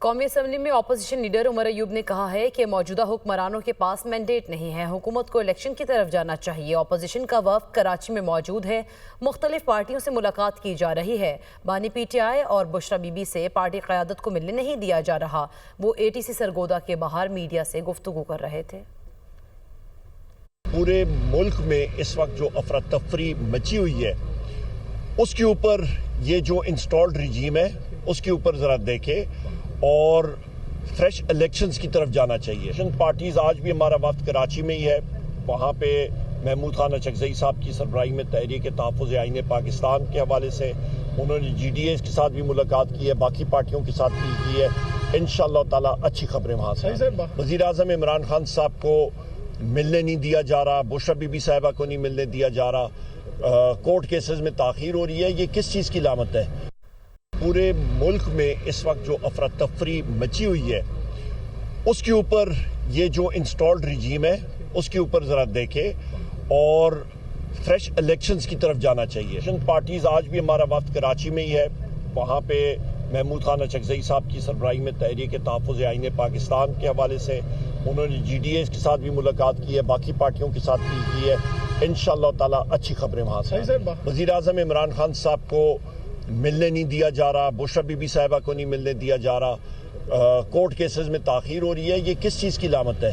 قومی اسمبلی میں opposition leader Omar Ayub نے کہا ہے کہ موجودہ حکمرانوں کے پاس مینڈیٹ نہیں ہے، حکومت کو الیکشن کی طرف جانا چاہیے۔ اپوزیشن کا وفد کراچی میں موجود ہے، مختلف پارٹیوں سے ملاقات کی جا رہی ہے۔ بانی پی ٹی آئی اور بشرا بی بی سے پارٹی قیادت کو ملنے نہیں دیا جا رہا۔ وہ اے ٹی سی سرگودا کے باہر میڈیا سے گفتگو کر رہے تھے۔ پورے ملک میں اس وقت جو افراتفری مچی ہوئی ہے، اس کے اوپر یہ جو انسٹالڈ رجیم ہے اس کے اوپر ذرا دیکھے اور فریش الیکشنز کی طرف جانا چاہیے۔ پارٹیز آج بھی ہمارا وفد کراچی میں ہی ہے، وہاں پہ محمود خان اچکزئی صاحب کی سربراہی میں تحریک تحفظ آئین پاکستان کے حوالے سے انہوں نے جی ڈی اے کے ساتھ بھی ملاقات کی ہے، باقی پارٹیوں کے ساتھ بھی کی ہے۔ انشاءاللہ تعالیٰ اچھی خبریں وہاں سے وزیر اعظم عمران خان صاحب کو ملنے نہیں دیا جا رہا، بشرا بی بی صاحبہ کو نہیں ملنے دیا جا رہا، کورٹ کیسز میں تاخیر ہو رہی ہے۔ یہ کس چیز کی علامت ہے؟ پورے ملک میں اس وقت جو افراتفری مچی ہوئی ہے، اس کے اوپر یہ جو انسٹالڈ رجیم ہے اس کے اوپر ذرا دیکھے اور فریش الیکشنز کی طرف جانا چاہیے۔ پارٹیز آج بھی ہمارا وفد کراچی میں ہی ہے، وہاں پہ محمود خان اچکزئی صاحب کی سربراہی میں تحریک تحفظ آئین پاکستان کے حوالے سے انہوں نے جی ڈی اے کے ساتھ بھی ملاقات کی ہے، باقی پارٹیوں کے ساتھ بھی کی ہے۔ انشاءاللہ تعالیٰ اچھی خبریں وہاں سے وزیر اعظم عمران خان صاحب کو ملنے نہیں دیا جا رہا، بشرا بی بی صاحبہ کو نہیں ملنے دیا جا رہا، کورٹ کیسز میں تاخیر ہو رہی ہے۔ یہ کس چیز کی علامت ہے؟